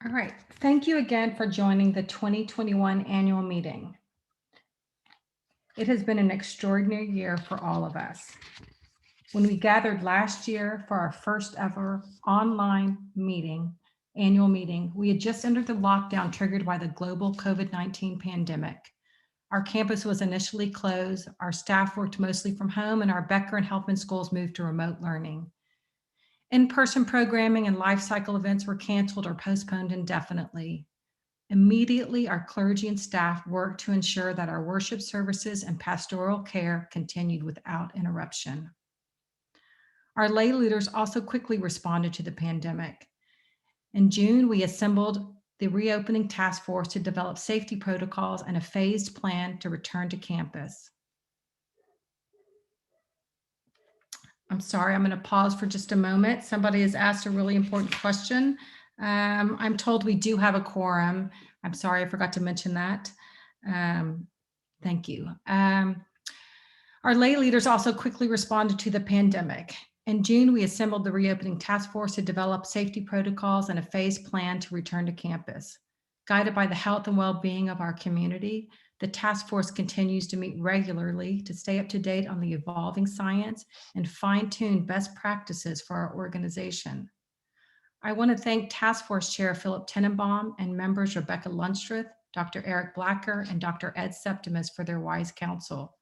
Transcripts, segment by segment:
All right. Thank you again for joining the 2021 annual meeting. It has been an extraordinary year for all of us. When we gathered last year for our first ever online annual meeting, we had just entered the lockdown triggered by the global COVID-19 pandemic. Our campus was initially closed, our staff worked mostly from home, and our Becker and Helpman schools moved to remote learning. In-person programming and life cycle events were canceled or postponed indefinitely. Immediately, our clergy and staff worked to ensure that our worship services and pastoral care continued without interruption. Our lay leaders also quickly responded to the pandemic. In June, we assembled the reopening task force to develop safety protocols and a phased plan to return to campus. I'm sorry, I'm going to pause for just a moment. Somebody has asked a really important question. I'm told we do have a quorum. I'm sorry, I forgot to mention that. Thank you. Our lay leaders also quickly responded to the pandemic. In June, we assembled the reopening task force to develop safety protocols and a phased plan to return to campus. Guided by the health and well-being of our community, the task force continues to meet regularly to stay up to date on the evolving science and fine-tune best practices for our organization. I want to thank Task Force Chair Philip Tenenbaum and members Rebecca Lundstreth, Dr. Eric Blacker, and Dr. Ed Septimus for their wise counsel.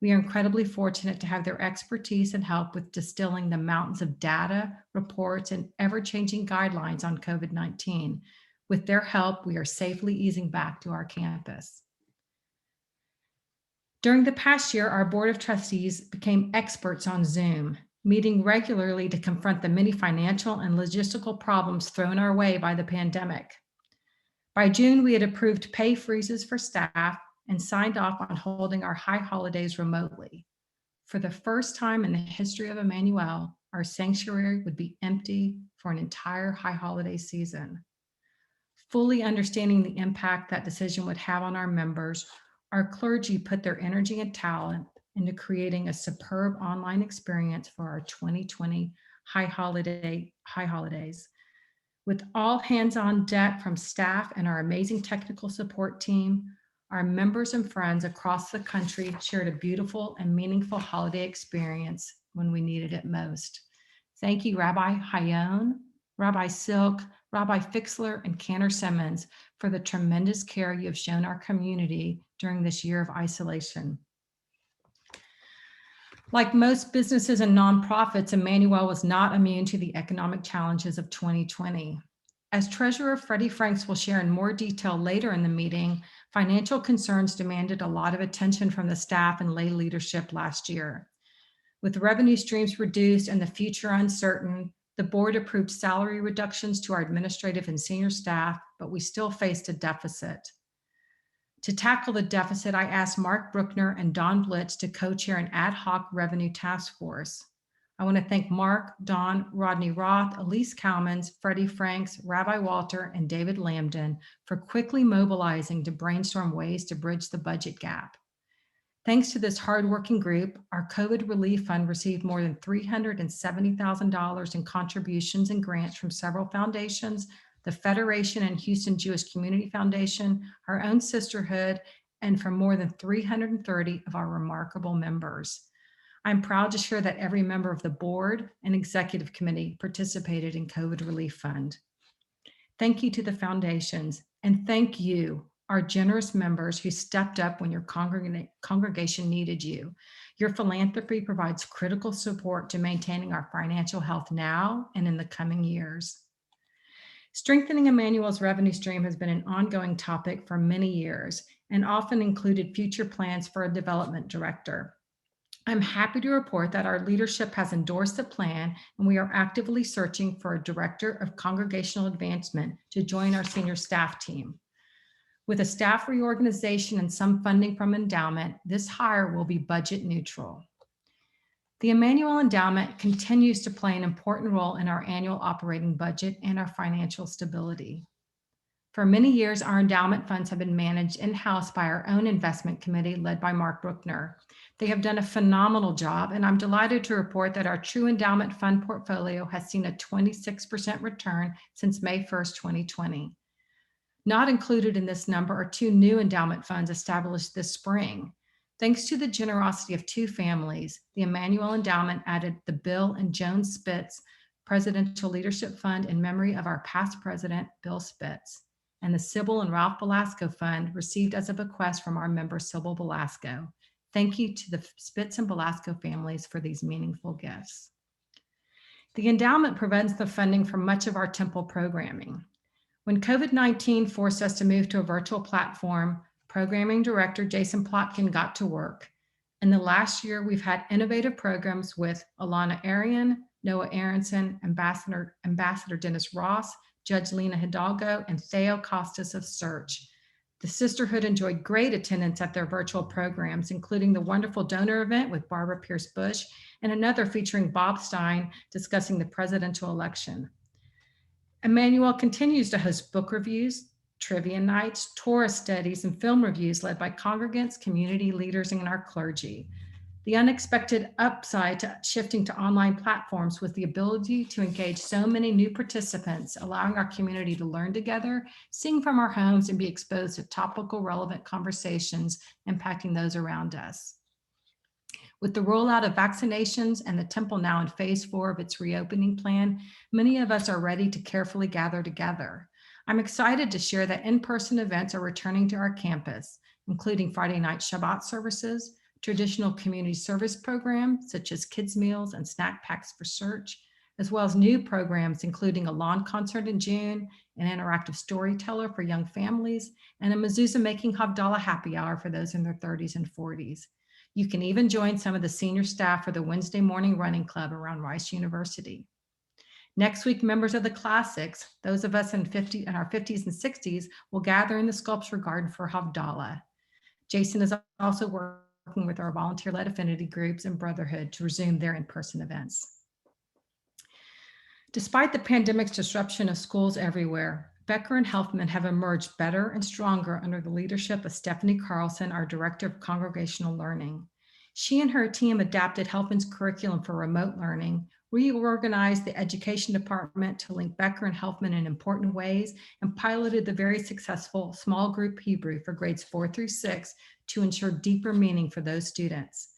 We are incredibly fortunate to have their expertise and help with distilling the mountains of data, reports, and ever-changing guidelines on COVID-19. With their help, we are safely easing back to our campus. During the past year, our Board of Trustees became experts on Zoom, meeting regularly to confront the many financial and logistical problems thrown our way by the pandemic. By June, we had approved pay freezes for staff and signed off on holding our high holidays remotely. For the first time in the history of Emmanuel, our sanctuary would be empty for an entire high holiday season. Fully understanding the impact that decision would have on our members, our clergy put their energy and talent into creating a superb online experience for our 2020 high holidays. With all hands on deck from staff and our amazing technical support team, our members and friends across the country shared a beautiful and meaningful holiday experience when we needed it most. Thank you, Rabbi Hayon, Rabbi Silk, Rabbi Fixler, and Cantor Simmons for the tremendous care you have shown our community during this year of isolation. Like most businesses and nonprofits, Emmanuel was not immune to the economic challenges of 2020. As Treasurer Freddie Franks will share in more detail later in the meeting, financial concerns demanded a lot of attention from the staff and lay leadership last year. With revenue streams reduced and the future uncertain, the board approved salary reductions to our administrative and senior staff, but we still faced a deficit. To tackle the deficit, I asked Mark Bruckner and Don Blitz to co-chair an ad hoc revenue task force. I want to thank Mark, Don, Rodney Roth, Elise Cowmans, Freddie Franks, Rabbi Walter, and David Lambden for quickly mobilizing to brainstorm ways to bridge the budget gap. Thanks to this hardworking group, our COVID relief fund received more than $370,000 in contributions and grants from several foundations, the Federation and Houston Jewish Community Foundation, our own sisterhood, and from more than 330 of our remarkable members. I'm proud to share that every member of the board and executive committee participated in COVID Relief Fund. Thank you to the foundations, and thank you, our generous members who stepped up when your congregation needed you. Your philanthropy provides critical support to maintaining our financial health now and in the coming years. Strengthening Emmanuel's revenue stream has been an ongoing topic for many years and often included future plans for a development director. I'm happy to report that our leadership has endorsed the plan, and we are actively searching for a director of congregational advancement to join our senior staff team. With a staff reorganization and some funding from endowment, this hire will be budget neutral. The Emmanuel Endowment continues to play an important role in our annual operating budget and our financial stability. For many years, our endowment funds have been managed in-house by our own investment committee led by Mark Bruckner. They have done a phenomenal job, and I'm delighted to report that our true endowment fund portfolio has seen a 26% return since May 1st, 2020. Not included in this number are two new endowment funds established this spring. Thanks to the generosity of two families, the Emmanuel Endowment added the Bill and Joan Spitz Presidential Leadership Fund in memory of our past president, Bill Spitz, and the Sybil and Ralph Belasco Fund received as a bequest from our member, Sybil Belasco. Thank you to the Spitz and Belasco families for these meaningful gifts. The endowment prevents the funding for much of our temple programming. When COVID-19 forced us to move to a virtual platform, programming director Jason Plotkin got to work. In the last year, we've had innovative programs with Alana Arian, Noah Aronson, Ambassador Dennis Ross, Judge Lena Hidalgo, and Theo Costas of Search. The Sisterhood enjoyed great attendance at their virtual programs, including the wonderful donor event with Barbara Pierce Bush and another featuring Bob Stein discussing the presidential election. Emmanuel continues to host book reviews, trivia nights, Torah studies, and film reviews led by congregants, community leaders, and our clergy. The unexpected upside to shifting to online platforms was the ability to engage so many new participants, allowing our community to learn together, sing from our homes, and be exposed to topical, relevant conversations impacting those around us. With the rollout of vaccinations and the temple now in phase 4 of its reopening plan, many of us are ready to carefully gather together. I'm excited to share that in-person events are returning to our campus, including Friday night Shabbat services, traditional community service programs such as kids' meals and snack packs for Search, as well as new programs including a lawn concert in June, an interactive storyteller for young families, and a mezuzah making Havdalah happy hour for those in their 30s and 40s. You can even join some of the senior staff for the Wednesday morning running club around Rice University. Next week, members of the Classics, those of us in our 50s and 60s, will gather in the Sculpture Garden for Havdalah. Jason is also working with our volunteer-led affinity groups and Brotherhood to resume their in-person events. Despite the pandemic's disruption of schools everywhere, Becker and Helfman have emerged better and stronger under the leadership of Stephanie Carlson, our Director of Congregational Learning. She and her team adapted Helfman's curriculum for remote learning, reorganized the education department to link Becker and Helfman in important ways, and piloted the very successful small group Hebrew for grades 4 through 6 to ensure deeper meaning for those students.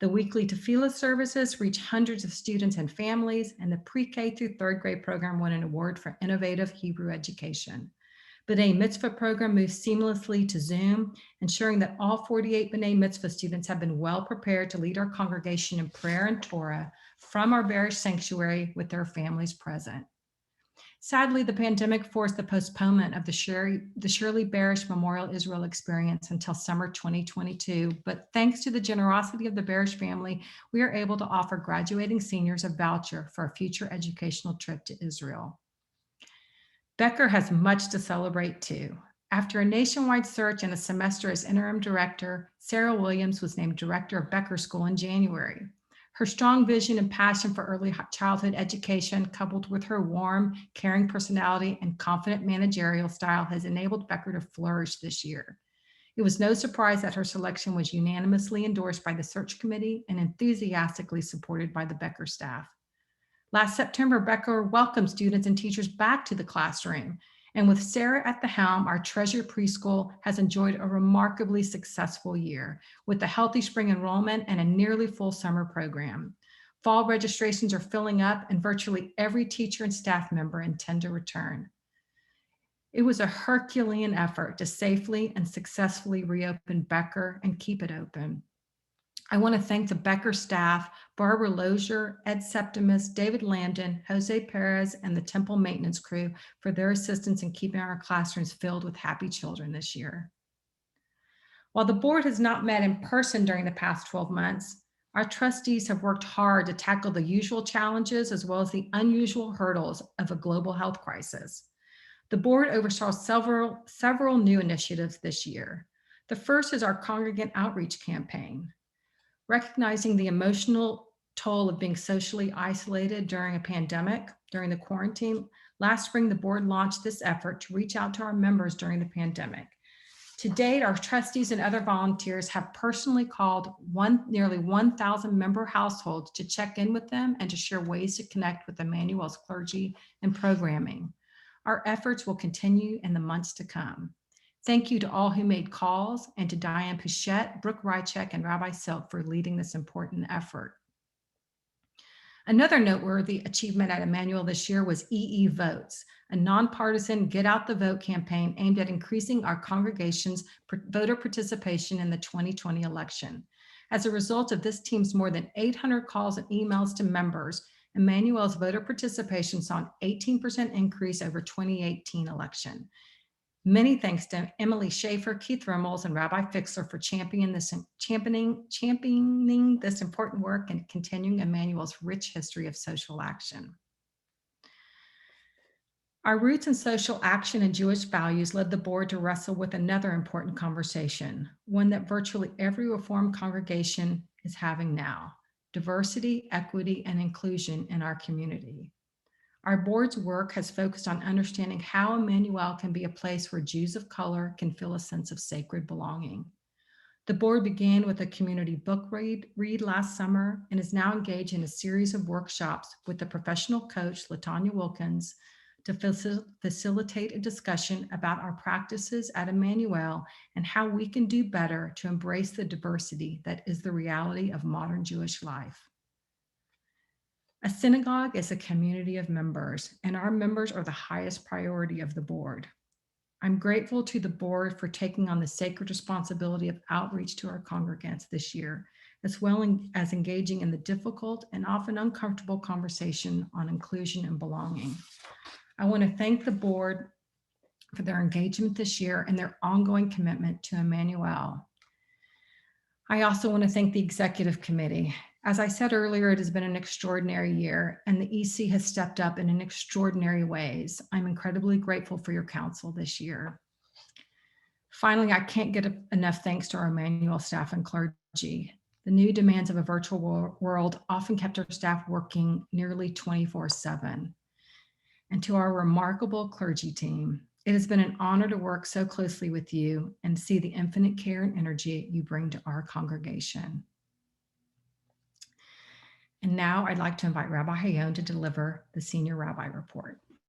The weekly tefillah services reach hundreds of students and families, and the pre-K through 3rd grade program won an award for innovative Hebrew education. B'nai Mitzvah program moves seamlessly to Zoom, ensuring that all 48 B'nai Mitzvah students have been well prepared to lead our congregation in prayer and Torah from our Barish sanctuary with their families present. Sadly, the pandemic forced the postponement of the Shirley Barish Memorial Israel Experience until summer 2022, but thanks to the generosity of the Barish family, we are able to offer graduating seniors a voucher for a future educational trip to Israel. Becker has much to celebrate too. After a nationwide search and a semester as interim director, Sarah Williams was named director of Becker School in January. Her strong vision and passion for early childhood education, coupled with her warm, caring personality and confident managerial style, has enabled Becker to flourish this year. It was no surprise that her selection was unanimously endorsed by the search committee and enthusiastically supported by the Becker staff. Last September, Becker welcomed students and teachers back to the classroom. And with Sarah at the helm, our Treasure Preschool has enjoyed a remarkably successful year with a healthy spring enrollment and a nearly full summer program. Fall registrations are filling up and virtually every teacher and staff member intend to return. It was a Herculean effort to safely and successfully reopen Becker and keep it open. I want to thank the Becker staff, Barbara Lozier, Ed Septimus, David Landon, Jose Perez, and the Temple maintenance crew for their assistance in keeping our classrooms filled with happy children this year. While the board has not met in person during the past 12 months, our trustees have worked hard to tackle the usual challenges as well as the unusual hurdles of a global health crisis. The board oversaw several new initiatives this year. The first is our congregant outreach campaign. Recognizing the emotional toll of being socially isolated during a pandemic, during the quarantine, Last spring, the board launched this effort to reach out to our members during the pandemic. To date, our trustees and other volunteers have personally called nearly 1,000 member households to check in with them and to share ways to connect with Emmanuel's clergy and programming. Our efforts will continue in the months to come. Thank you to all who made calls, and to Diane Pichette, Brooke Rychek, and Rabbi Silk for leading this important effort. Another noteworthy achievement at Emmanuel this year was EE Votes, a nonpartisan Get Out the Vote campaign aimed at increasing our congregation's voter participation in the 2020 election. As a result of this team's more than 800 calls and emails to members, Emmanuel's voter participation saw an 18% increase over 2018 election. Many thanks to Emily Schaefer, Keith Rimmels, and Rabbi Fixler for championing this important work and continuing Emmanuel's rich history of social action. Our roots in social action and Jewish values led the board to wrestle with another important conversation, one that virtually every Reformed congregation is having now: diversity, equity, and inclusion in our community. Our board's work has focused on understanding how Emmanuel can be a place where Jews of color can feel a sense of sacred belonging. The board began with a community book read last summer and is now engaged in a series of workshops with the professional coach, LaTanya Wilkins, to facilitate a discussion about our practices at Emmanuel and how we can do better to embrace the diversity that is the reality of modern Jewish life. A synagogue is a community of members, and our members are the highest priority of the board. I'm grateful to the board for taking on the sacred responsibility of outreach to our congregants this year, as well as engaging in the difficult and often uncomfortable conversation on inclusion and belonging. I want to thank the board for their engagement this year and their ongoing commitment to Emmanuel. I also want to thank the executive committee. As I said earlier, it has been an extraordinary year, and the EC has stepped up in extraordinary ways. I'm incredibly grateful for your counsel this year. Finally, I can't get enough thanks to our Emmanuel staff and clergy. The new demands of a virtual world often kept our staff working nearly 24/7. And to our remarkable clergy team, it has been an honor to work so closely with you and see the infinite care and energy you bring to our congregation. And now I'd like to invite Rabbi Hayon to deliver the Senior Rabbi Report.